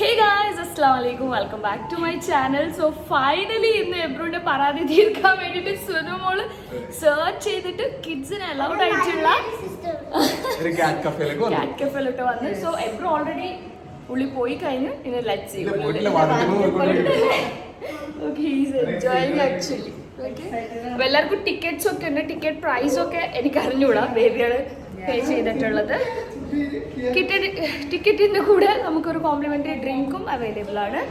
Hey guys, Assalamualaikum. Welcome back to my channel. So finally ഇന്ന് എബ്രുവിന്റെ പരാതി തീർക്കാൻ വേണ്ടിട്ട് സുനുമോള് സെർച്ച് ചെയ്തിട്ട് കിഡ്സിന് അലൗഡ് ആയിട്ടുള്ള ഒരു കാറ്റ് കഫേയിലോട്ട് വന്നു. സോ എബ്രു ഓൾറെഡി ഉള്ളി പോയി കഴിഞ്ഞു. ഇനി let's see. Okay, he's enjoying actually. Okay. അപ്പോൾ എല്ലാവർക്കും ടിക്കറ്റ്സ് ഒക്കെ ഉണ്ട്. ടിക്കറ്റ് പ്രൈസ് ഒക്കെ എനിക്ക് അറിഞ്ഞുകൂടാ. ബേബിയാണ് പേ ചെയ്തിട്ടുള്ളത്. ടിക്കറ്റിന്റെ കൂടെ നമുക്കൊരു കോംപ്ലിമെന്ററി ഡ്രിങ്കും അവൈലബിൾ ആണ്.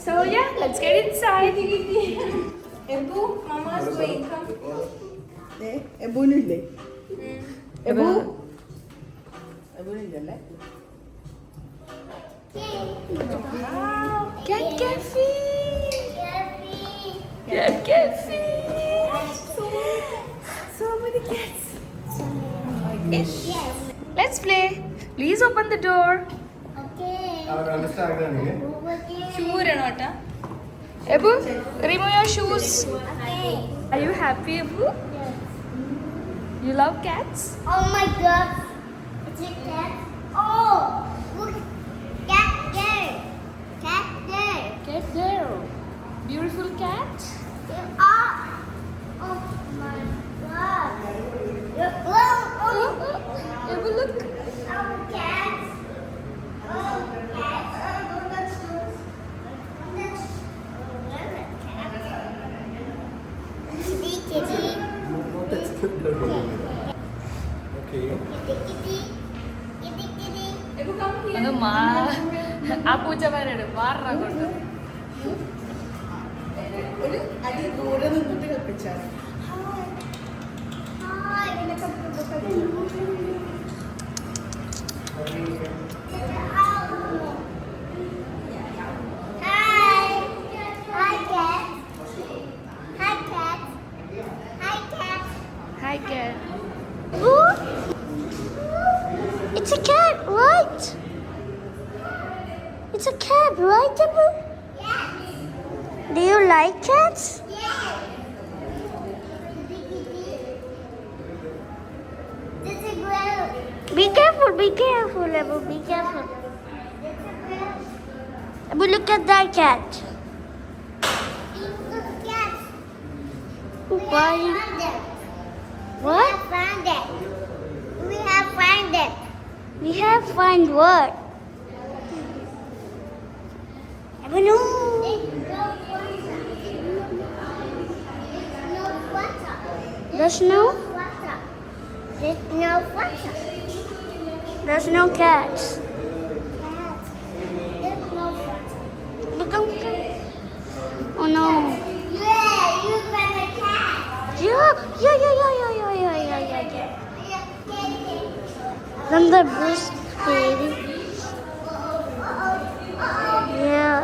So yeah let's get inside. Ebu mamma's going come. എബുനില്ലേ? എബുനില്ലേ? Cat cafe. Cat cafe. So many cats. Yes. Let's play. Please open the door. ചൂരണോട്ടാ. Ebu, remove your shoes. Are you happy, Ebu? You love cats? Oh my god. It's a cat. Oh, look. Cat there. Cat there. Cat there. Beautiful cat. Oh, oh my god. Ebu, look. Oh, cats. Oh, cats. Oh, that's good. Kitty, kitty. Okay. Kitty, kitty. Kitty, kitty. എബു come here. അത് ആ പൂച്ചമാരാണ് മാറാ കൊണ്ട്. ഒരു അടി ദൂരെ നിന്നിട്ട് കളിപ്പിച്ചാണ്. Hi. Hi. Hi, cat. Hi, cat. Hi, cat. Hi, cat. Ooh. It's a cat, right? It's a cat, right, Abu? Yes. Do you like cats? Yes. This is ground. Be careful, Abu, be careful. Abu, look at that cat. Why? What? We have found it. We have found what? Abu, no. There's no? There's no water. There's no cats. There's no water. Look, oh no. Yeah, you found a cat. Yeah. Then the bush baby. Yeah.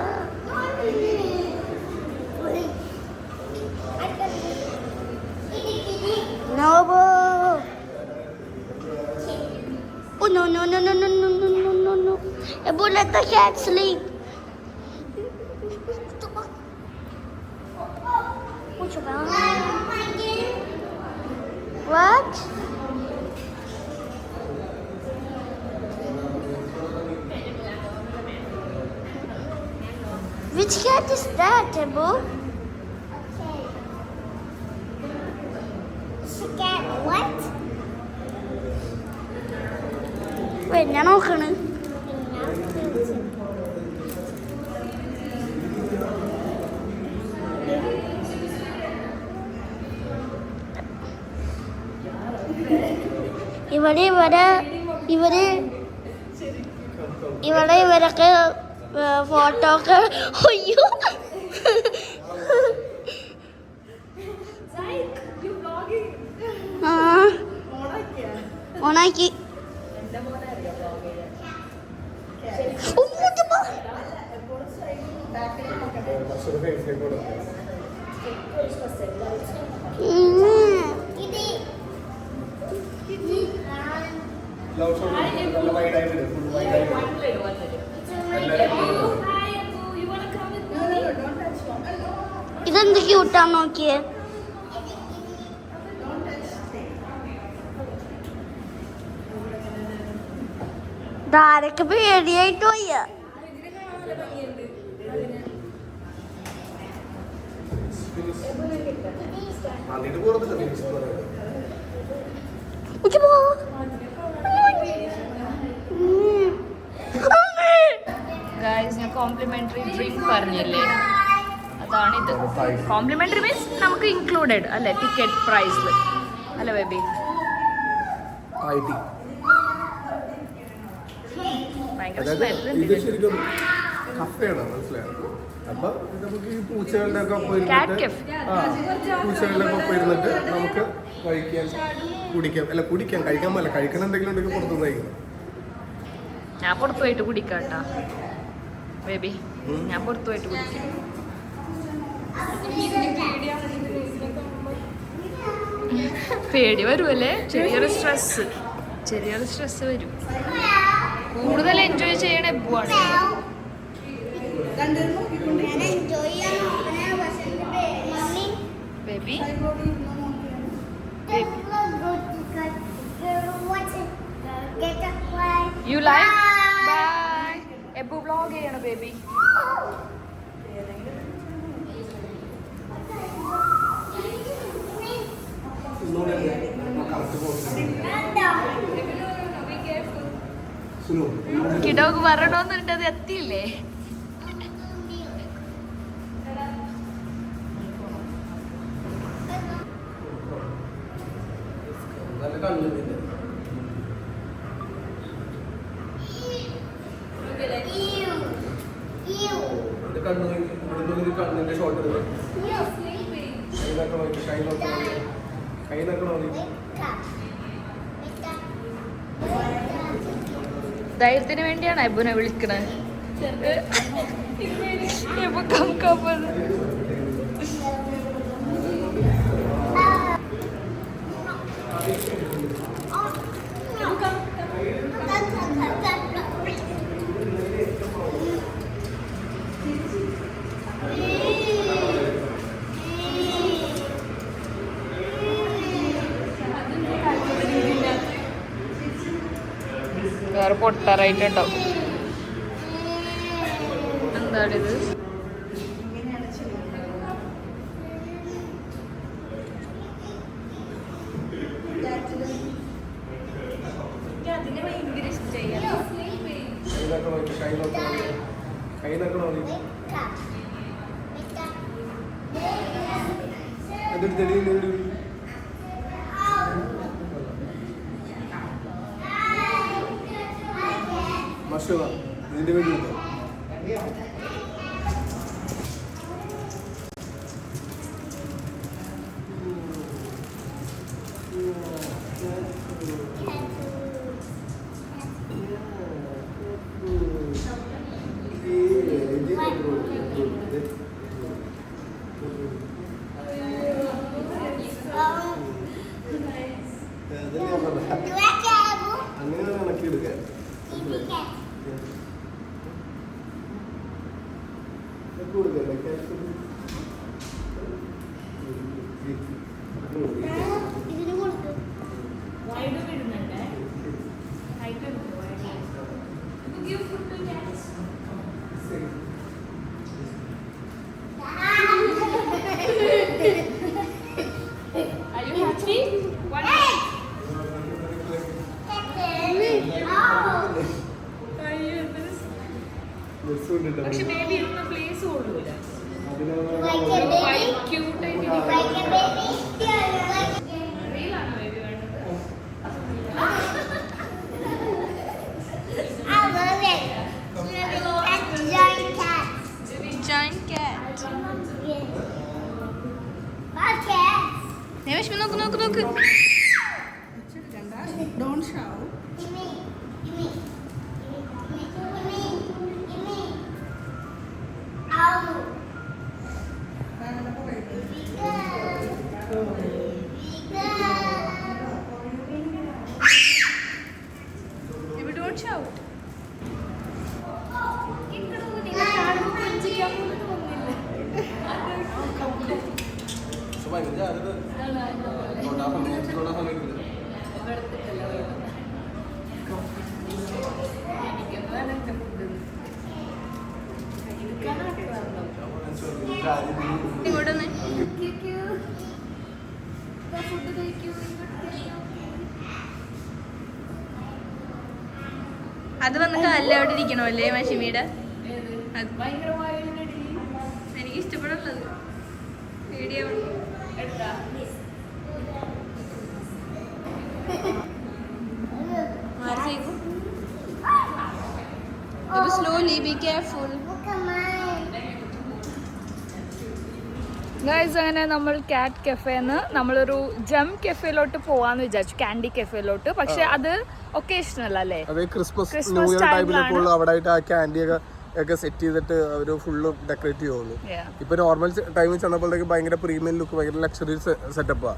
No. Oh no. Ebu, let the cat sleep. What? Which cat is that, Ebu? It's a cat. What? Wait, ഞാൻ നോക്കണ്. ഇവരൊക്കെ photo ഒക്കെ അയ്യോ ഓണാക്കി. ഇതെന്ത് ക്യൂട്ടാന്ന് നോക്കിയേ. ഇതാരൊക്കെ പേടിയായിട്ട് പോയ. നല്ല ഭംഗിയുണ്ട് അതിന്. അതിന്റെ പുറത്ത് ഫിനിഷ് പറയാം. ഗൈസ് ഞാൻ കോംപ്ലിമെന്ററി ഡ്രിങ്ക് പറഞ്ഞില്ലേ, അതാണ് ഇത്. കോംപ്ലിമെന്ററി മീൻസ് നമുക്ക് ഇൻക്ലൂഡഡ് അല്ലേ ടിക്കറ്റ് പ്രൈസിൽ അല്ലേ ബേബി? IT. ഭയങ്കര അതായത് സ്മെല്ല്. ഇത് ശരിക്കും കഫയാണ്, മനസ്സിലായോ? അപ്പൊ ഇത് നമുക്ക് ഈ പൂച്ചകളുടെ ഒക്കെ ഒപ്പം Cat ഇരുന്നിട്ട് cafe. പൂച്ചകളുടെ ഒക്കെ ഒപ്പം ഇരുന്നിട്ട് നമുക്ക് കഴിക്കാൻ കുടിക്കാം. അല്ല കുടിക്കാം, കഴിക്കാൻ പറ്റില്ല. കഴിക്കണം എന്തെങ്കിലും ഉണ്ടെങ്കിൽ പുറത്തുനിന്ന് കഴിക്കണം. ഞാൻ പുറത്തു പോയിട്ട് കുടിക്കാം കേട്ടോ ബേബി, ഞാൻ പുറത്തു പോയിട്ട് കുടിക്കാം. പേടി വരുമല്ലേ? ചെറിയൊരു സ്ട്രെസ് വരും. കൂടുതൽ എൻജോയ് ചെയ്യണ എബുവാണ്. Baby you like by Ebu vlog ചെയ്യണം ബേബി. കിടോക്ക് വരണോന്നുണ്ട്, അത് എത്തിയില്ലേ? നല്ല കണ്ണിന്റെ കണ്ണിന്റെ ഷോട്ട് കൈ നോക്കണോ? ധൈര്യത്തിന് വേണ്ടിയാണ് എബുനെ വിളിക്കണത്. എബു കം കം പറഞ്ഞു. വേറെ പൊട്ടാറായിട്ടുണ്ടാവും. എന്താണിത്? അതിന് ഭയങ്കര ഇഷ്ടമായി. കൈ നോക്കണോ? എന്നിട്ട് തെളിയില്ല. മഷുവ ഇതിന്റെ വേണ്ടി കിട്ടും. അങ്ങനെ കണക്കിയെടുക്കാൻ പക്ഷെ ബേബി ഇരുന്ന പ്ലേസ് കൊള്ളൂല. റീലാണോ ബേബി വേണ്ടത്? Giant cat. Nevesh, നോക്ക്. Don't shout. Don't shout. ഇങ്ങോട്ടൊന്ന് ഫുഡ് കഴിക്കൂ. അത് വന്നിട്ട് അല്ല അവിടെ ഇരിക്കണോ അല്ലേ മഷിമിയുടെ അത് ഭയങ്കരമായിട്ട് എനിക്ക് ഇഷ്ടപ്പെടുള്ളത് പേടിയാവുള്ളൂ എടുത്താ slowly be careful. Look at mine. Guys, അങ്ങനെ നമ്മൾ കാറ്റ് കഫേന്ന് നമ്മളൊരു ജം കഫേയിലോട്ട് പോവാന്ന് വിചാരിച്ചു, കാൻഡി കഫേയിലോട്ട്. പക്ഷെ അത് ഒക്കേഷണൽ അല്ലേ? അതെ, ക്രിസ്മസ് ന്യൂ ഇയർ ടൈമിലൊക്കെ അവിടെ ആയിട്ട് ആ ക്യാൻഡി ഒക്കെ സെറ്റ് ചെയ്തിട്ട് അവർ ഫുള്ള് ഡെക്കറേറ്റ് ചെയ്യുള്ളൂ. ഇപ്പൊ നോർമൽ ടൈമിൽ ചെന്നപ്പോഴത്തേക്ക് ഭയങ്കര പ്രീമിയം ലുക്ക്, ഭയങ്കര ലക്ഷറി സെറ്റപ്പാ.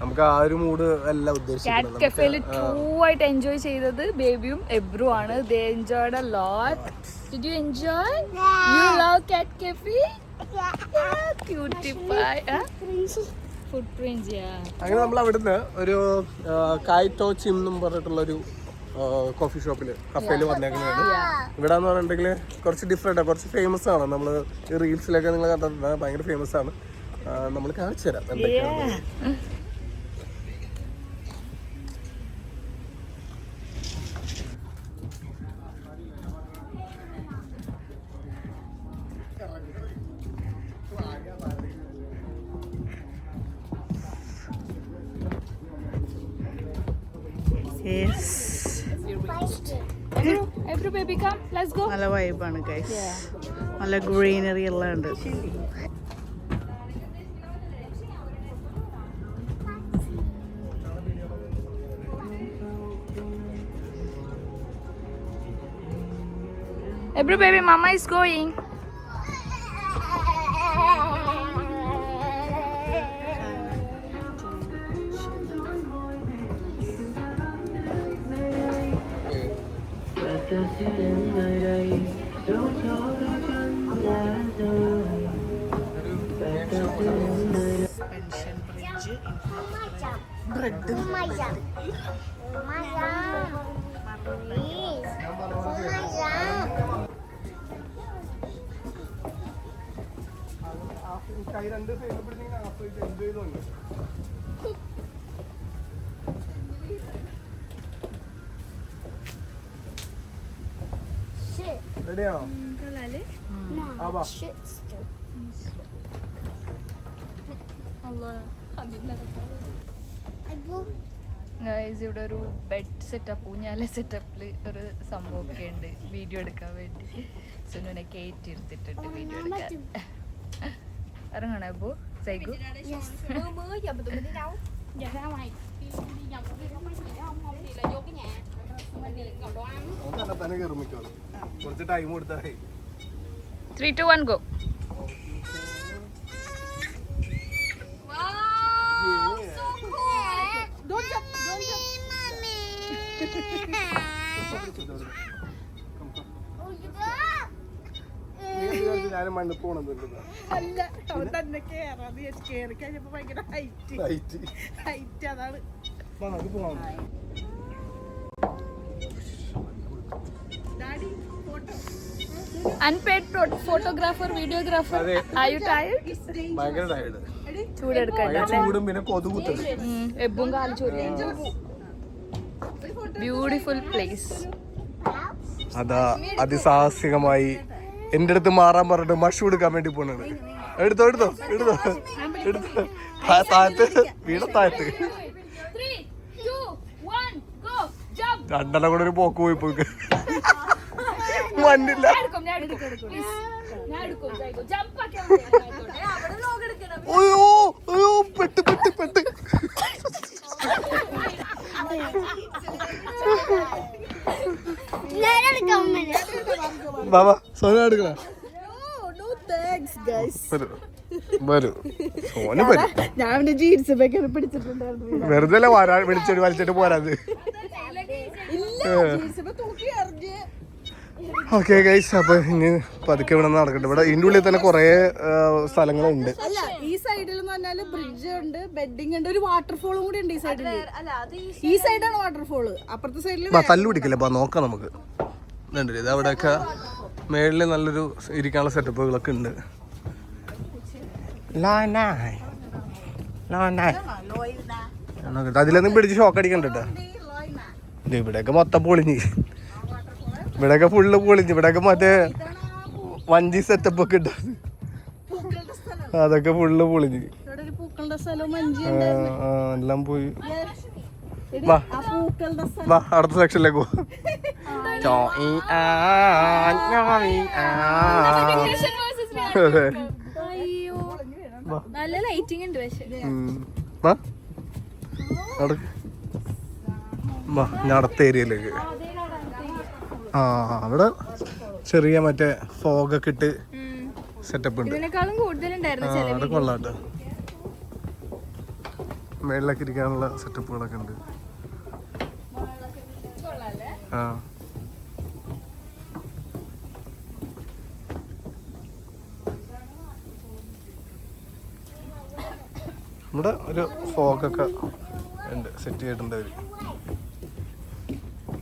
നമുക്ക് ആ ഒരു മൂഡ് അല്ല ഉദ്ദേശിക്കുന്നത്. കാറ്റ് കഫേയിൽ ട്രൂ ആയിട്ട് എൻജോയ് ചെയ്തത് ബേബിയും എബ്രു ആണ്. They enjoyed a lot. Did you enjoy? You love cat cafe? Yeah, cutie pie. Footprints, yeah. അങ്ങനെ നമ്മൾ അവിടുന്ന് ഒരു കായ്റ്റോ ചിം എന്നും പറഞ്ഞിട്ടുള്ള ഒരു കോഫി ഷോപ്പിൽ കഫേയിൽ വന്നേക്കുന്നതാണ്. ഇവിടെ എന്ന് പറഞ്ഞിട്ടുണ്ടെങ്കിൽ കുറച്ച് ഡിഫറെൻറ്റാണ്, കുറച്ച് ഫേമസ് ആണ്. നമ്മൾ റീൽസിലൊക്കെ നിങ്ങൾ കണ്ടിട്ടുണ്ട്, ഭയങ്കര ഫേമസ് ആണ്. നമ്മൾ കാണിച്ചു തരാം എന്തൊക്കെയാണ്. Every baby come, let's go. നല്ല വൈബാണ് ഗൈസ്, നല്ല ഗ്രീനറി എല്ലാം ഉണ്ട്. Every baby, mama is going. Bread കൈ രണ്ട് സൈഡിൽ പിടിച്ചിങ്ങനെ ആസ്വദിച്ച് എൻജോയ് ചെയ്തുണ്ട്. റെഡിയാണോ? ആ വാ. ഗൈസ്, ഇവിടെ ഒരു ബെഡ് സെറ്റപ്പ്, ഊഞ്ഞാല സെറ്റപ്പിൽ ഒരു സംഭവമൊക്കെ ഉണ്ട് വീഡിയോ എടുക്കാൻ വേണ്ടി. സുനുവിനെ കയറ്റി എടുത്തിട്ടുണ്ട് വീഡിയോ എടുക്കാൻ. ഇറങ്ങണോ അപ്പോ സൈഗു? തന്നെ കയറുമിക്കോ, കുറച്ച് ടൈം കൊടുത്താൽ 3, 2, 1 go. ഞാൻ മണ്ണ് പോണെന്ന് അല്ല തന്നെ കേറാന്ന് കേറി കഴിഞ്ഞപ്പോ ഭയങ്കര ഹൈറ്റ് അതാണ്. Unpaid photographer, videographer. Are you tired? ഭയങ്കര ടയർഡ്. ചൂടെടുക്കണ്ട. ചൂടും പിന്നെ കൊതുകുത്തത്. എബ്ബും കാല് ചൊറിയാൻ. Beautiful place. അതാ അതിസാഹസികമായി എന്റെ അടുത്ത് മാറാൻ പറഞ്ഞിട്ട് മഷു എടുക്കാൻ വേണ്ടി പോണത്. എടുത്തോ എടുത്തോ എടുത്തോ എടുത്തോ. താഴത്ത് വീണ താഴത്ത് 3, 2, 1 go. Jump. രണ്ടെണ്ണം കൂടെ ഒരു പോക്ക് പോയി പോയി മണ്ണില്ല. അയ്യോ അയ്യോ പെട്ട് പെട്ട് പെട്ട്. ബാബാ സോന എടുക്കണ വരൂ. സോന വരും. ഞാൻ ജീൻസ് ഒക്കെ പിടിച്ചിട്ടുണ്ടായിരുന്നു. വെറുതെ വിളിച്ചിട്ട് വലിച്ചിട്ട് പോരാത്. ഓക്കെ ഗൈസ്, അപ്പൊ ഇനി പതുക്കെ ഇവിടെ നടക്കട്ടെ. ഇവിടെ ഇതിന്റെ ഉള്ളിൽ തന്നെ കുറെ സ്ഥലങ്ങളുണ്ട്. അല്ല, ഈ സൈഡിൽ എന്ന് പറഞ്ഞാല് ബ്രിഡ്ജ് ഉണ്ട്, ബെഡിങ് ഉണ്ട്, ഒരു വാട്ടർഫോളും കൂടി ഉണ്ട് ഈ സൈഡിൽ. ഈ സൈഡാണ് വാട്ടർഫോള്, അപ്പുറത്തെ സൈഡിൽ തല്ലു പിടിക്കില്ല. അപ്പൊ നോക്കാം നമുക്ക്. ഇത് അവിടെയൊക്കെ മേളില് നല്ലൊരു ഇരിക്കാനുള്ള സെറ്റപ്പുകളൊക്കെ ഉണ്ട്. ലോനായ് അതിലൊന്നും പിടിച്ച് ഷോക്ക് അടിക്കണ്ട കേട്ടോ. ഇവിടെയൊക്കെ മൊത്തം പൊളിഞ്ഞ്, ഇവിടെയൊക്കെ ഫുള്ള് പൊളിഞ്ഞ്. ഇവിടെയൊക്കെ മറ്റേ വഞ്ചി സെറ്റപ്പ് ഒക്കെ ഉണ്ട്, അതൊക്കെ ഫുള്ള് പൊളിഞ്ഞ്. എല്ലാം പോയി. വാ വാ അടുത്ത സെക്ഷനിലേക്ക് പോ. അയ്യോ നല്ല ലൈറ്റിംഗ് ഉണ്ട് പക്ഷേ. ഞാൻ അടുത്ത ഏരിയയിലേക്ക്. ആ അവിടെ ചെറിയ മറ്റേ ഫോഗൊക്കെ ഇട്ട് സെറ്റപ്പ് ഉണ്ട്. ഇതിനേക്കാളും കൂടുതലുണ്ടായിരുന്നു. അവിടെ കൊള്ളാട്ടോ, മേളിലൊക്കെ ഇരിക്കാനുള്ള സെറ്റപ്പുകളൊക്കെ ഉണ്ട്. ആ ഇവിടെ ഒരു ഫോഗൊക്കെ ഉണ്ട്, സെറ്റ് ചെയ്തിട്ടുണ്ട് അവര്.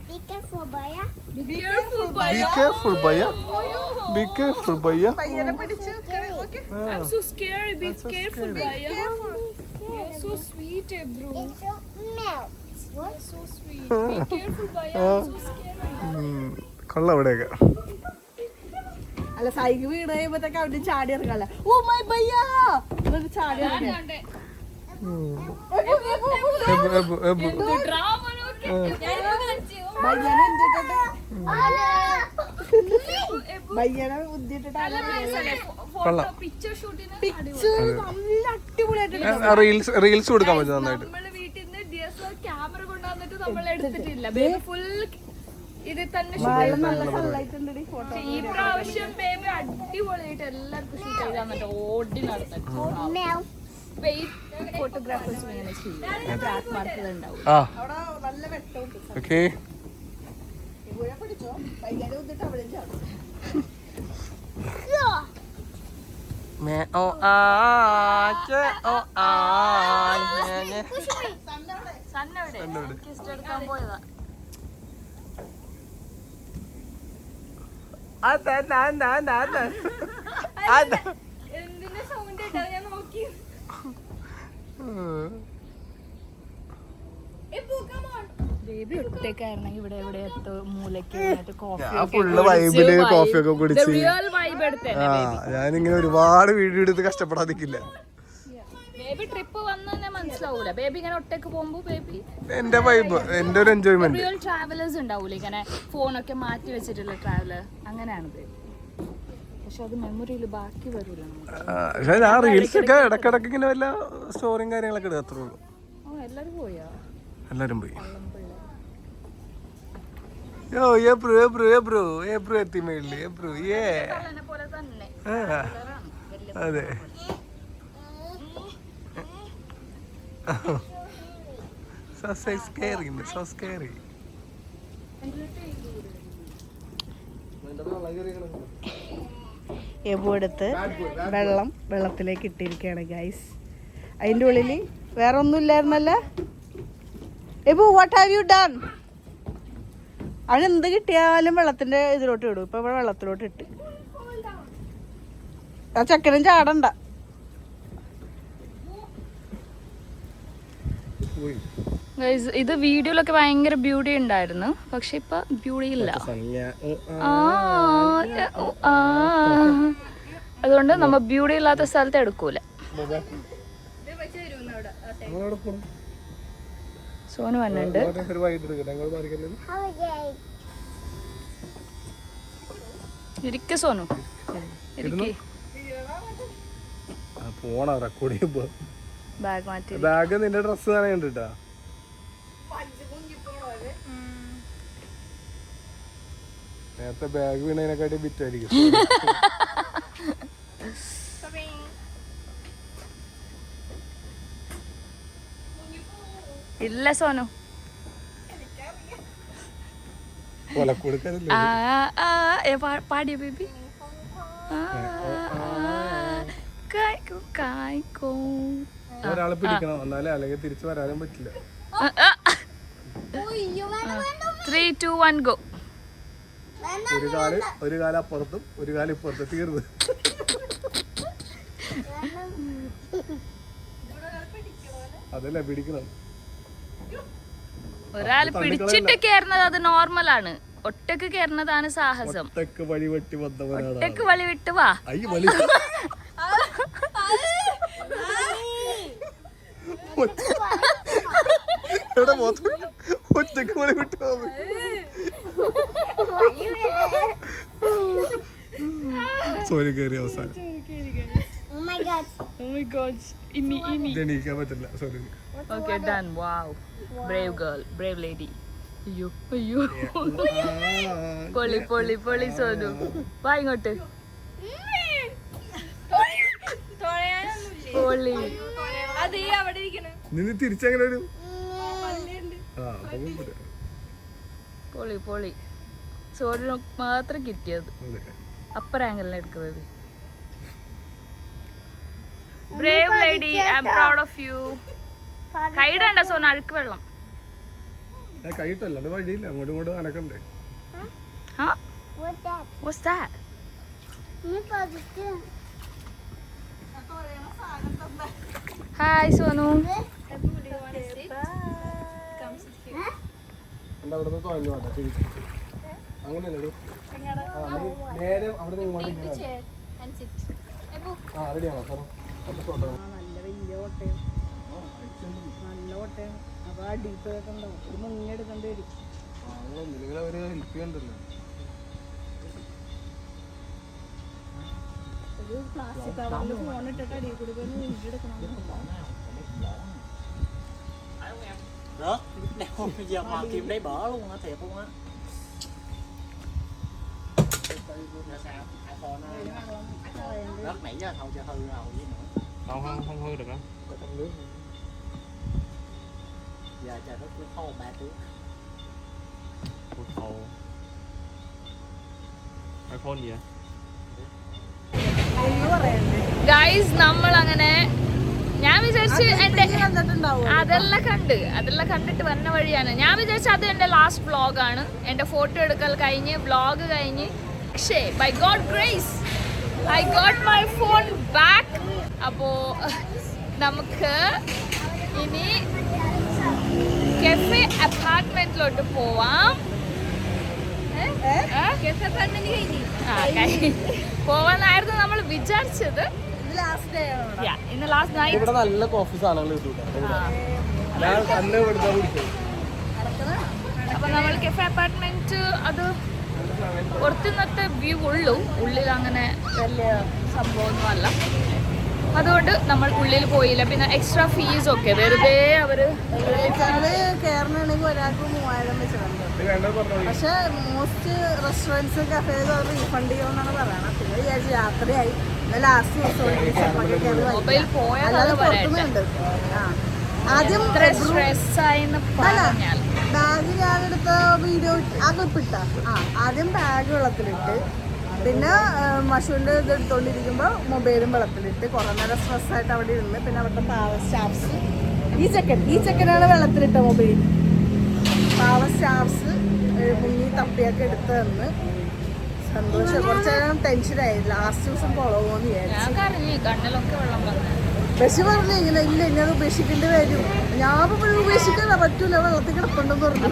Be careful, Baya. Be careful, Baya. I'm so scary. Be careful, Baya. You're so sweet, bro. You're so sweet. Be careful, Baya. I'm so scary. കൊള്ള അവിടെയൊക്കെ. അല്ല സൈക്കിൾ വീട് കഴിയുമ്പോഴത്തേക്ക് അവിടെ ചാടി ഇറങ്ങാല്ല. ഓ മൈ ബയ്യാ ചാടി ഇറങ്ങി. റീൽസ് കൊടുക്കാൻ പറ്റും നന്നായിട്ട്. വീട്ടിൽ നിന്ന് DSLR ക്യാമറ കൊണ്ടുവന്നിട്ട് നമ്മൾ എടുത്തിട്ടില്ല. ഫുൾ ഇത് തന്നെ ഈ പ്രാവശ്യം ബേബി അടിപൊളിയായിട്ട് എല്ലാവർക്കും ഷൂട്ട് ചെയ്ത് തന്നിട്ട് ഓടി നടന്നിട്ട് ഫോട്ടോഗ്രാഫേഴ്സ് ഇങ്ങനെ ചെയ്യും. ബ്ലാക്ക് മാർക്കുകൾ ഉണ്ടാവും. എടുക്കാൻ പോയതാ. എന്തിന്റെ സൗണ്ട് കേട്ടോ ഞാൻ നോക്കി. ബേബി ഒറ്റയ്ക്കായിരുന്നെങ്കിൽ ഇവിടെ ഇവിടെ മൂലയ്ക്ക് ഞാനിങ്ങനെ ഒരുപാട് വീഡിയോ എടുത്ത് കഷ്ടപ്പെടാതിരിക്കില്ല. ബേബി ട്രിപ്പ് വന്നെ മനസ്സിലാവൂല. ബേബി ഇങ്ങനെ ഒറ്റയ്ക്ക് പോകുമ്പോ ബേബി എന്റെ വൈബ്, എന്റെ ഒരു എൻജോയ്മെന്റ്. റിയൽ ട്രാവലേഴ്സ് ഉണ്ടാവൂല ഇങ്ങനെ ഫോണൊക്കെ മാറ്റി വെച്ചിട്ടുള്ള ട്രാവലർ, അങ്ങനെയാണ് ബേബി. പക്ഷെ അത് മെമ്മറിയിൽ ബാക്കി വരൂല നമുക്ക്. പക്ഷെ ഞാൻ റീൽസ് ഒക്കെ ഇടക്കിടക്ക് ഇങ്ങനെ വല്ല സ്റ്റോറിയും കാര്യങ്ങളൊക്കെ ഇടുക, അത്രേ ഉള്ളൂ. എല്ലാരും പോയാ? എല്ലാരും പോയി. എത്തി മേളില് അതെ. So scary, so scary. എബുവെടുത്ത് വെള്ളത്തിലേക്ക് ഇട്ടിരിക്കുകയാണ് ഗൈസ്. അതിൻ്റെ ഉള്ളിൽ വേറെ ഒന്നും ഇല്ലായിരുന്നല്ലോ. എബു വാട്ട് ഹാവ് യു ഡൺ? അവന് എന്ത് കിട്ടിയാലും വെള്ളത്തിന്റെ ഇതിലോട്ട് ഇടും. ഇപ്പൊ ഇവിടെ വെള്ളത്തിലോട്ട് ഇട്ട്. ആ ചക്കനും ചാടണ്ട. ഇത് വീഡിയോയിലൊക്കെ ഭയങ്കര ബ്യൂട്ടി ഉണ്ടായിരുന്നു, പക്ഷെ ഇപ്പൊ ബ്യൂട്ടി ഇല്ല. അതുകൊണ്ട് നമ്മ ബ്യൂട്ടി ഇല്ലാത്ത സ്ഥലത്ത് എടുക്കൂല. സോനു വന്നുണ്ട്. ഇരിക്ക സോനു, ബാഗ് മാറ്റി. ബാഗ് നിന്റെ ഡ്രസ് തന്നെ കണ്ടിട്ടാ. നേരത്തെ ബാഗ് വീണതിനെക്കാട്ടി ബിറ്റായിരിക്കും. ഇല്ല സോനു, പാടിയ ബേബി. ഒരാളെ പിടിക്കണം എന്നാലേ, അല്ലെങ്കിൽ തിരിച്ചു വരാനും പറ്റില്ല. 3, 2, 1 go. ഒരു കാല് അപ്പുറത്തും ഒരു കാല് ഇപ്പുറത്തും. തീർന്നു. അതല്ലേ പിടിക്കണം. ഒരാൾ പിടിച്ചിട്ട് കയറുന്നത് അത് നോർമലാണ്, ഒറ്റക്ക് കയറുന്നതാണ് സാഹസം. ഒറ്റക്ക് വഴി വെട്ടി വന്നവനാണ്. ഒറ്റക്ക് വളി വിട്ട് വാ. അയ്യ വലി എവിടെ മൊത്തം ഒറ്റക്ക് വഴി വിട്ട് പോകും. സോറി കയറി അവസാനം Oh my God. Oh my god. ഇനി എണീക്കാൻ പറ്റില്ല. Sorry. Okay, done. Wow. Brave girl, brave lady. അയ്യോ അയ്യോ പൊളി പൊളി പൊളി സോനു. വാ ഇങ്ങോട്ട്. പൊളി. അത് ഈ അവിടെ ഇരിക്കണ നിന്ന് തിരിച്ചെങ്ങനെ വരും? പൊളി പൊളി. സോനു മാത്രം കിട്ടിയത്. അപ്പർ ആംഗിളിൽ എടുക്കുന്നത്. Brave lady, I'm proud of you. കൈയിടണ്ട Sona, അഴുക്ക് വെള്ളം. കൈയിട്ടല്ല, അത് വഴിയില്ല, അങ്ങോട്ടും ഇങ്ങോട്ടും അനക്കണ്ടേ. Huh? What's that? What's that? Hi Sonu. എന്താ അവിടെ നിന്ന് തോന്നി വേണ്ട അങ്ങനെയല്ലേ? നേരെ അവിടെ നിന്ന് ഇങ്ങോട്ട് ഇങ്ങനെ റെഡിയാണോ സാറോ? നല്ല വലിയ ഓട്ടയും നല്ല ഓട്ടയും. അപ്പൊ ആ ഡീപ്പ് ഉണ്ടാവും, ഒരു മുങ്ങെടുക്കേണ്ടി വരും. നിങ്ങൾ അവര് ഹെൽപ്പ് ചെയ്യണ്ടല്ലോ. ഒരു പ്ലാസ്റ്റിക് കവറിൽ ഫോൺ ഇട്ടിട്ട് അടിയിൽ കൂടി പോയി മുങ്ങിയെടുക്കണം. Rớt, bây giờ mà kim đấy bở luôn á, thiệt luôn á. Sao? iPhone rớt nãy giờ thầu cho hư rồi với nữa. Không hư được á. Trong nước. Giờ trời đất nó thô 3 tiếng. Thầu. iPhone gì vậy? Guys നമ്മൾ അങ്ങനെ ഞാൻ വിചാരിച്ച് എന്റെ അതെല്ലാം കണ്ടിട്ട് വന്ന വഴിയാണ്. ഞാൻ വിചാരിച്ചു അത് എന്റെ ലാസ്റ്റ് വ്ളോഗാണ്. എന്റെ ഫോട്ടോ എടുക്കൽ കഴിഞ്ഞ് വ്ളോഗ് കഴിഞ്ഞ്, പക്ഷേ by God grace I got my phone back. അപ്പോ നമുക്ക് ഇനി കെഫെ അപ്പാർട്ട്മെന്റിലോട്ട് പോവാം. പോവാന്നായിരുന്നു നമ്മൾ വിചാരിച്ചത്. ഇന്ന് ലാസ്റ്റ് നൈറ്റ്. ഇവിടെ നല്ല കോഫി സാധനങ്ങൾ കിട്ടും. ഞാൻ തന്നെ ഇവിടുത്തെ കുടിച്ചത്. അപ്പൊ നമ്മൾ കെഫെ അപ്പാർട്ട്മെന്റ് അത് പുറത്തുനിന്നത്തെ വ്യൂ ഉള്ളൂ, ഉള്ളിൽ അങ്ങനെ വലിയ സംഭവമൊന്നും അല്ല. അതുകൊണ്ട് നമ്മൾ ഉള്ളിൽ പോയില്ല. പിന്നെ എക്സ്ട്രാ ഫീസ് ഒക്കെ വെറുതെ അവര് കയറണമെങ്കിൽ ഒരാൾക്ക് 3000 വെച്ചിട്ടുണ്ട്. പക്ഷെ മോസ്റ്റ് റെസ്റ്റോറൻറ്റ്സ് കഫേസ് റീഫണ്ട് ചെയ്യുമെന്നാണ് പറയണത്. പിന്നെ വിചാരിച്ചു രാത്രിയായി, ലാസ്റ്റ് മൊബൈൽ പോയാൽ അത് പുറത്തുനിന്നുണ്ട്. ആദ്യം ബാഗ് ഞാനെടുത്ത വീഡിയോ ആ ക്ലിപ്പിട്ട ആദ്യം ബാഗ് വെള്ളത്തിലിട്ട്, പിന്നെ മഷൂൻ്റെ ഇത് എടുത്തോണ്ടിരിക്കുമ്പോൾ മൊബൈലും വെള്ളത്തിലിട്ട് കുറേ നേരം സ്ട്രെസ്സായിട്ട് അവിടെ ഇരുന്ന്. പിന്നെ അവിടുത്തെ പാവ സ്റ്റാഫ്സ് ഈ ചെക്കനാണ് വെള്ളത്തിലിട്ട മൊബൈൽ. പാവ സ്റ്റാഫ്സ് മുങ്ങി തപ്പിയൊക്കെ എടുത്ത് തന്ന് സന്തോഷം. കുറച്ച് നേരം ടെൻഷനായി. ലാസ്റ്റ് ദിവസം കൊളവോന്ന് വിചാരിച്ചു. ബസ് പറഞ്ഞു ഇങ്ങനെ ഇല്ല, ഇന്നത് ഉപേക്ഷിക്കേണ്ടി വരും. ഞാൻ ഉപേക്ഷിക്കാൻ പറ്റൂല, വെള്ളത്തിൽ കിടപ്പുണ്ടെന്ന് പറഞ്ഞു.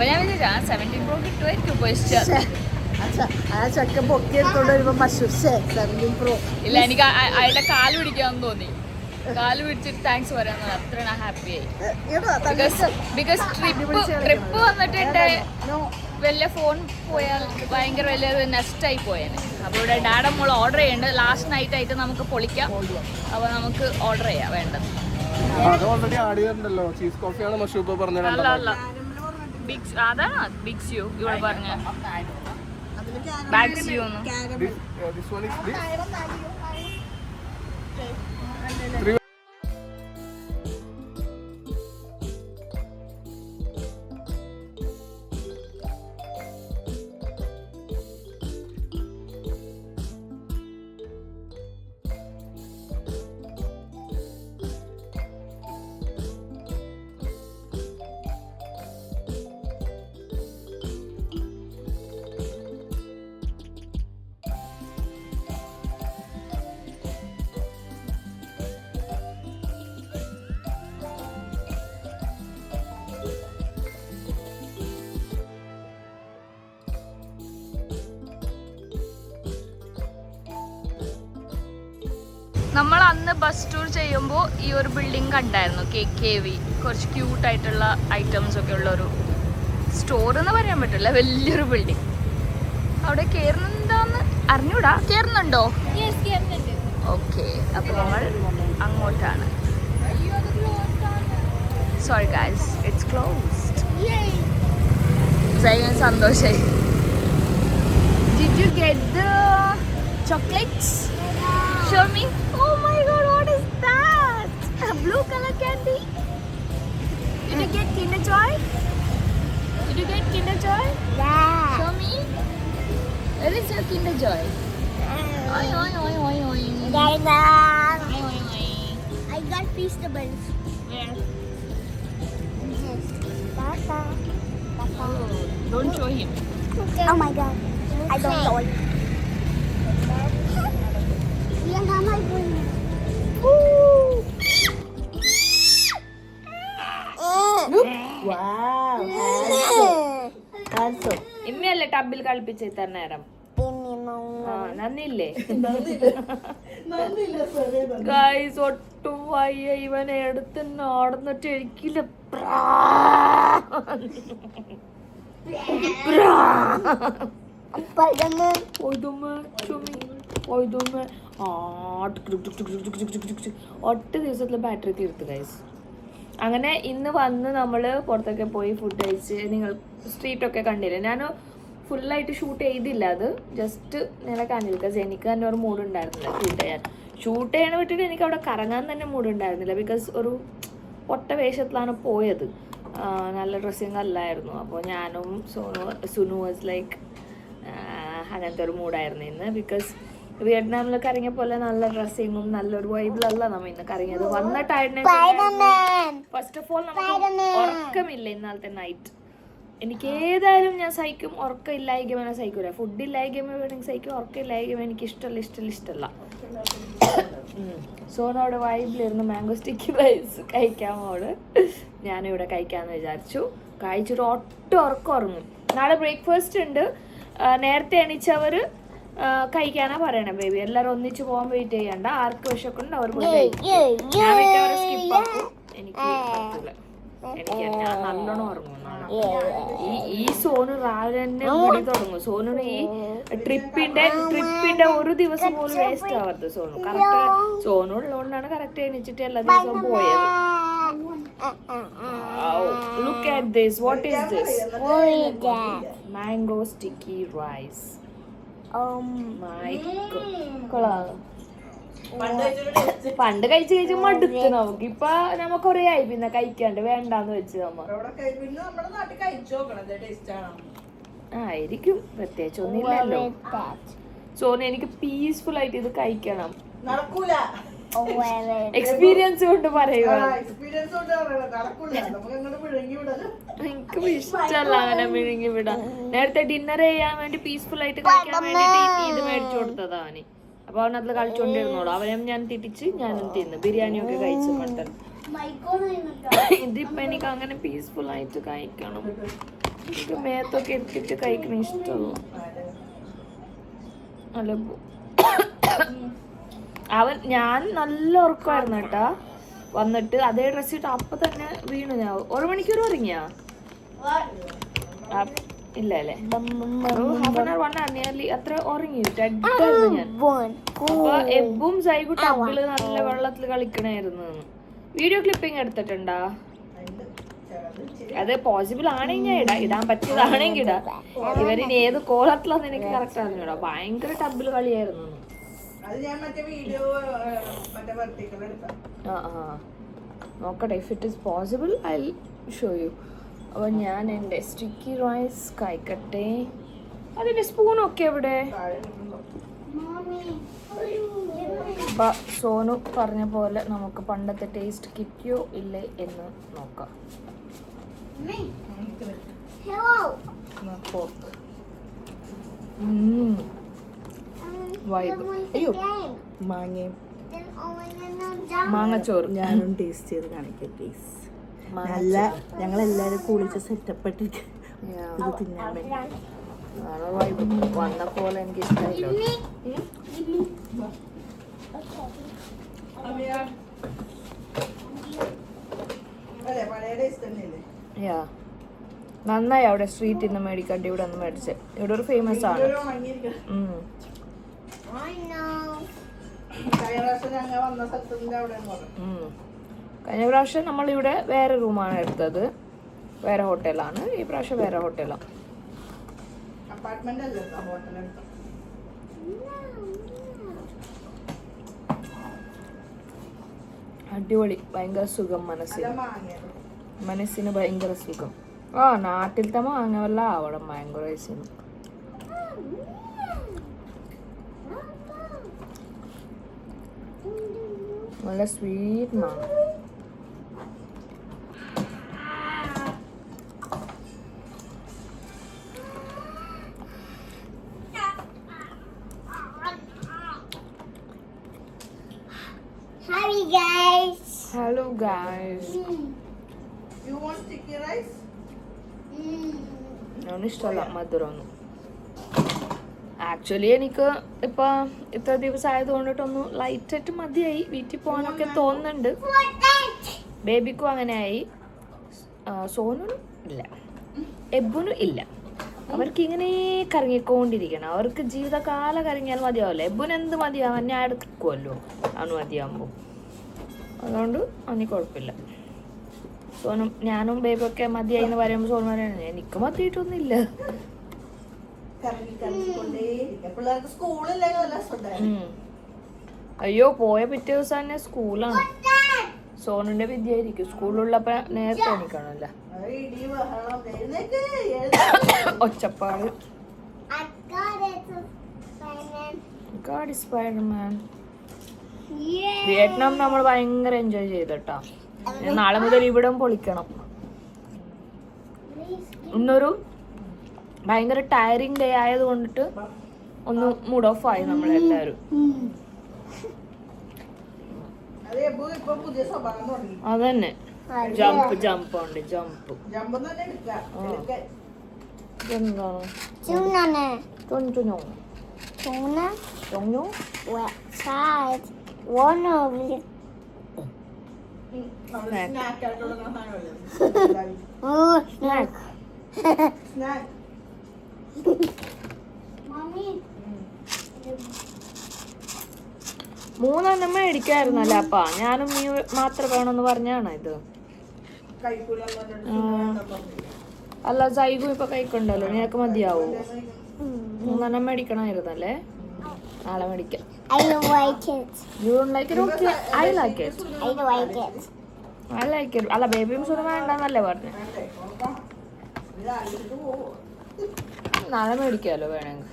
ആ ചെക്കൻ പൊക്കി എടുത്തോണ്ട് വരുമ്പോ മഷൂർ 17 Pro. ഇല്ല, എനിക്ക് അയാളുടെ കാല് പിടിക്കാന്ന് തോന്നി. കാല് പിടിച്ചിട്ട് താങ്ക്സ് പറയാൻ അത്ര ഹാപ്പി ആയി. ബിക്കോസ് ട്രിപ്പ് വന്നിട്ടുണ്ട്. വലിയ ഫോൺ പോയാൽ ഭയങ്കര വലിയ നെസ്റ്റ് ആയി പോയേനെ. അപ്പോൾ ഇവിടെ ഡാഡ മോൾ ഓർഡർ ചെയ്യേണ്ടത് ലാസ്റ്റ് നൈറ്റ് ആയിട്ട് നമുക്ക് പൊളിക്കാം. അപ്പോൾ നമുക്ക് ഓർഡർ ചെയ്യാം വേണ്ടത്. അത് ഓൾറെഡി ആഡ് ചെയ്തിട്ടുണ്ടല്ലോ. ചീസ് കോഫിയാണ് മഷൂബ് പറഞ്ഞത്. അല്ല അതാണ് ബിഗ് സ്യൂ ഇവിടെ പറഞ്ഞ ബാഗ് സ്യൂ ഒന്നും. This one is big. നമ്മൾ അന്ന് ബസ് ടൂർ ചെയ്യുമ്പോൾ ഈ ഒരു ബിൽഡിംഗ് കണ്ടായിരുന്നു, KKV. കുറച്ച് ക്യൂട്ടായിട്ടുള്ള ഐറ്റംസ് ഒക്കെ ഉള്ള ഒരു സ്റ്റോർ എന്ന് പറയാൻ പറ്റില്ല, വലിയൊരു ബിൽഡിംഗ്. അവിടെ കയറുന്നുണ്ടോന്ന് അറിഞ്ഞൂടാ. കയറുന്നുണ്ടോ? ഓക്കെ, അപ്പോൾ നമ്മൾ അങ്ങോട്ടാണ്. Sorry guys, it's closed. സന്തോഷായി. Did you get the chocolates? Show me. Oh my god, what is that? A blue color candy? Did you get Kinder Joy? Did you get Kinder Joy? Yeah. Show me. Where is your Kinder Joy? Oi, oi, oi, oi, oi. Oi, oi, oi. I got vegetables. Where? Tata. Oh, don't show him. Oh my god. I don't know. Yan naman yun. ഇമ്മയല്ലേ ടബിൽ കളിപ്പിച്ച് ഇത്ര നേരം? നന്ദിയില്ലേ guys? ഒട്ടും വയ്യ, ഇവനെ എടുത്ത് നടന്നിട്ട് എനിക്കില്ല. ഒറ്റ ദിവസത്തില് battery തീർത്ത് ഗൈസ്. അങ്ങനെ ഇന്ന് വന്ന് നമ്മൾ പുറത്തൊക്കെ പോയി ഫുഡ് കഴിച്ച്, നിങ്ങൾ സ്ട്രീറ്റൊക്കെ കണ്ടില്ലേ. ഞാൻ ഫുള്ളായിട്ട് ഷൂട്ട് ചെയ്തില്ല, അത് ജസ്റ്റ് നിങ്ങളെ കാണില്ല. ബിക്കോസ് എനിക്ക് തന്നെ ഒരു മൂഡ് ഉണ്ടായിരുന്നില്ല ഷൂട്ട് ചെയ്യാൻ വിട്ടിട്ട് എനിക്ക് അവിടെ കറങ്ങാൻ തന്നെ മൂഡ് ഉണ്ടായിരുന്നില്ല. ബിക്കോസ് ഒരു ഒട്ട വേഷത്തിലാണ് പോയത്, നല്ല ഡ്രസ്സിങ് അല്ലായിരുന്നു. അപ്പോൾ ഞാനും സുനു വാസ് ലൈക്ക് അങ്ങനത്തെ ഒരു മൂഡായിരുന്നു ഇന്ന്. ബിക്കോസ് വിയറ്റ്നാമിൽ കറങ്ങിയ പോലെ നല്ല ഡ്രസ്സിങ്ങും നല്ലൊരു വൈബിലല്ല നമ്മൾ ഇന്ന് കറങ്ങിയത്. വന്ന ടൈഡിനെ ഫസ്റ്റ് ഓഫ് ഓൾ നമുക്ക് ഉറക്കമില്ല ഇന്നലത്തെ നൈറ്റ്. എനിക്ക് ഏതായാലും ഞാൻ സഹിക്കും, ഉറക്കം ഇല്ലായികമേ സഹിക്കൂല. ഫുഡ് ഇല്ലായികമേ വേണമെങ്കിൽ സഹിക്കും, ഉറക്കം ഇല്ലായികമേ എനിക്ക് ഇഷ്ടമല്ല. സോനോടെ വൈബിലിരുന്ന് മാംഗോ സ്റ്റിക്കി റൈസ് കഴിക്കാമോട് ഞാനിവിടെ കഴിക്കാമെന്ന് വിചാരിച്ചു. കഴിച്ചിട്ട് ഒട്ടും ഉറക്കം ഉറങ്ങും. നാളെ ബ്രേക്ക്ഫാസ്റ്റ് ഉണ്ട്. നേരത്തെ എണീച്ചവർ കഴിക്കാനാ പറയണേ ബേബി. എല്ലാവരും ഒന്നിച്ച് പോകാൻ വെയിറ്റ് ചെയ്യണ്ട. ആർക്ക് വിശക്കുണ്ട് അവർ പോയി കഴിക്കും. ഞാൻ മിക്കവരെ സ്കിപ്പ് ആക്കും. എനിക്ക് പറ്റില്ല, ഞാൻ നല്ലോണം ഉറങ്ങും. ഈ സോനു രാവിലെ തന്നെ മുടി തുടങ്ങും. സോനുന് ഈ ട്രിപ്പിന്റെ ഒരു ദിവസം പോലും വേസ്റ്റ് ആവരുത്. സോനു കറക്റ്റ്, സോനു ഉള്ളതുകൊണ്ടാണ് കറക്റ്റ് എണീച്ചിട്ട് എല്ലാ ദിവസവും പോയത്. Look at this. What is this? Mango sticky rice. My god. പണ്ട് കഴിച്ച് മടുത്ത് നമുക്ക്. ഇപ്പൊ നമ്മ കൊറേ ആയി പിന്നെ കഴിക്കാണ്ട് വേണ്ടാന്ന് വെച്ച് നമ്മ. ആയിരിക്കും, പ്രത്യേകിച്ച് ഒന്നുമില്ലല്ലോ. സോനു എനിക്ക് പീസ്ഫുൾ ആയിട്ട് ഇത് കഴിക്കണം. എക്സ്പീരിയൻസ് കൊണ്ട് പറയുക. എനിക്ക് ഇഷ്ടമല്ല അങ്ങനെ മിഴുങ്ങി വിടാൻ. നേരത്തെ ഡിന്നർ ചെയ്യാൻ വേണ്ടി പീസ്ഫുൾ ആയിട്ട് കഴിക്കാൻ വേണ്ടിട്ട് ഇത് മേടിച്ചു കൊടുത്തതാ അവന്. അപ്പൊ അവനതിൽ കളിച്ചോണ്ടിരുന്നോളൂ. അവനും ഞാൻ തിരിച്ച് ഞാനും തിന്ന് ബിരിയാണിയൊക്കെ കഴിച്ചു മട്ടൻ. ഇതിപ്പോ എനിക്ക് അങ്ങനെ പീസ്ഫുൾ ആയിട്ട് കഴിക്കണം. എനിക്ക് മേത്തൊക്കെ എടുത്തിട്ട് കഴിക്കണ ഇഷ്ടമല്ല. അല്ല ഞാൻ നല്ല ഉറക്കമായിരുന്നു കേട്ടാ. വന്നിട്ട് അതേ ഡ്രസ് ഇട്ട് അപ്പൊ തന്നെ വീണു. ഞാൻ 1 മണിക്കൂർ ഉറങ്ങിയാ? ഇല്ല അല്ലേ, half an hour 1 hour nearly അത്ര ഉറങ്ങി. ഡെഡായിരുന്നു ഞാൻ. അപ്പൊ എബും സൈബും ടബില് നല്ല വെള്ളത്തിൽ കളിക്കണായിരുന്നു. Video clipping എടുത്തിട്ടുണ്ടാ? അത് പോസിബിൾ ആണെങ്കിൽ ഇടാൻ പറ്റിയതാണെങ്കിൽ ഇടാ. ഇവരിനി ഏത് കോളത്തിലാന്ന് എനിക്ക് കറക്റ്റ് അറിഞ്ഞൂടാ. ഭയങ്കര ടബില് കളിയായിരുന്നു. നോക്കട്ടെ, if it is possible I show you. അപ്പോൾ ഞാൻ എൻ്റെ സ്റ്റിക്കി റൈസ് കഴിക്കട്ടെ. അതിൻ്റെ സ്പൂണൊക്കെ എവിടെ? സോനു പറഞ്ഞ പോലെ നമുക്ക് പണ്ടത്തെ ടേസ്റ്റ് കിട്ടിയോ ഇല്ലേ എന്ന് നോക്കാം. അയ്യോ, മാങ്ങച്ചോറ് ഞാനും ടേസ്റ്റ് ചെയ്ത് കാണിക്കാം പ്ലീസ്. നല്ല ഞങ്ങളെല്ലാരും കുളിച്ച് സെറ്റപ്പ് ഇട്ടിട്ട് ഇത് തിന്നാൻ വേണ്ടി വന്ന പോലെ എനിക്ക് ഇഷ്ടമായില്ലോ. അല്ലേ പഴയ ടേസ്റ്റ് തന്നെയല്ലേ? യാ നന്നായി അവിടെ സ്ട്രീറ്റിൽ നിന്ന് മേടിക്കണ്ടി ഇവിടെ ഒന്ന് മേടിച്ച്. ഇവിടെ ഒരു ഫേമസ് ആണ്. ഒരു ഉണങ്ങിയിരിക്കണം. I know. കഴിഞ്ഞ പ്രാവശ്യം ഞങ്ങൾ വന്ന സ്ഥലത്തിന്റെ അവിടെ കഴിഞ്ഞ പ്രാവശ്യം നമ്മളിവിടെ വേറെ റൂമാണ് എടുത്തത്, വേറെ ഹോട്ടലാണ്. ഈ പ്രാവശ്യം വേറെ ഹോട്ടലാണ്. അപ്പാർട്ട്മെന്റ് അല്ലേ ഹോട്ടലെടുത്ത. അടിപൊളി, ഭയങ്കര സുഖം മനസ്സിന്. മനസ്സിന് ഭയങ്കര സുഖം. ആ നാട്ടിലത്തെ മാങ്ങവല്ല അവിടെ മാംഗോ റൈസിന്. നല്ല സ്വീറ്റ് മാങ്ങ. Hi guys. Hello guys. You want sticky rice? ഇഷ്ടമല്ല മധുരമൊന്നും. ആക്ച്വലി എനിക്ക് ഇപ്പൊ ഇത്ര ദിവസം ആയതുകൊണ്ടിട്ടൊന്ന് ലൈറ്റായിട്ട് മതിയായി. വീട്ടിൽ പോകാനൊക്കെ തോന്നുന്നുണ്ട്. ബേബിക്കും അങ്ങനെയായി. സോനുനും ഇല്ല, എബുനും ഇല്ല. അവർക്ക് ഇങ്ങനെ കറങ്ങിക്കൊണ്ടിരിക്കണം. അവർക്ക് ജീവിതകാലം കറങ്ങിയാൽ മതിയാവല്ലോ. എബുന് എന്ത് മതിയാവും, ഞാൻ എടുക്കുമല്ലോ അവന് മതിയാകുമ്പോൾ. അതുകൊണ്ട് അവന് കുഴപ്പമില്ല. സോനും ഞാനും ബേബിയൊക്കെ മതിയായി എന്ന് പറയുമ്പോൾ സോനു പറയുന്നത് എനിക്ക് മതിയിട്ടൊന്നുമില്ല. പിള്ളേർക്ക് സ്കൂളില്ലെങ്കിൽ നല്ല രസമുണ്ടായിരുന്നു. അയ്യോ പോയ പിറ്റേ ദിവസം തന്നെ സ്കൂളാണ്. സോനുന്റെ വിദ്യയായിരിക്കും. സ്കൂളുള്ളപ്പോ നേരത്തെ എണീക്കണമല്ലോ. ഇടി ബഹളം എഴുന്നേക്ക് ഒച്ചപ്പാട്. I got it. Spider-Man. God is Spider-Man. Yeah. Vietnam നമ്മൾ ഭയങ്കര എൻജോയ് ചെയ്തട്ടാ. നാളെ മുതൽ ഇവിടെ പൊളിക്കണം. ഇന്നൊരു ഭയങ്കര ടയറിങ് ഡേ ആയത് കൊണ്ടിട്ട് ഒന്ന് മൂഡ് ഓഫ് ആയി നമ്മളെല്ലാരും. അതെ ഇപ്പൊ പുതിയ സ്വഭാവം തുടങ്ങി. അതന്നെ ജമ്പ് ഉണ്ട് ജമ്പ്. ജമ്പ് തന്നെ എടുക്ക. ഇതെന്താണ്? Tuna. ചൊഞ്ചുഞ്ഞോ Tuna. ചൊഞ്ഞു. Website. One of it. Snack ആയിട്ട് തുടങ്ങുന്ന സാധനമല്ലേ? Oh, snack. സ്നാക്ക്. Mommy. 3 മേടിക്കായിരുന്നല്ലേ അപ്പ? ഞാനും നീ മാത്രം വേണമെന്ന് പറഞ്ഞാണ് ഇത്. അല്ല സൈഗു ഇപ്പൊ കഴിക്കണ്ടല്ലോ, നിനക്ക് മതിയാവോ? 3 മേടിക്കണമായിരുന്നല്ലേ? നാളെ മേടിക്കാം. I don't like it. You don't like it? Okay, I like it. I don't like it. I like it. അല്ല ബേബിയും സുഖം വേണ്ടെന്നല്ലേ പറഞ്ഞു. നാളെ മേടിക്കാമല്ലോ വേണമെങ്കിൽ.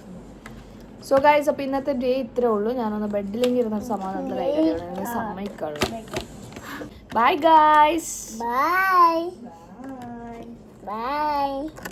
സോ ഗൈസ്, അപ്പോൾ ഇന്നത്തെ ഡേ ഇത്രേ ഉള്ളൂ. ഞാനൊന്ന് ബെഡിലെങ്കിൽ ഇരുന്ന സമാധാനത്തിൽ കഴിക്കാൻ സമ്മതിക്കുള്ളൂ. Bye guys. Bye. Bye. Bye.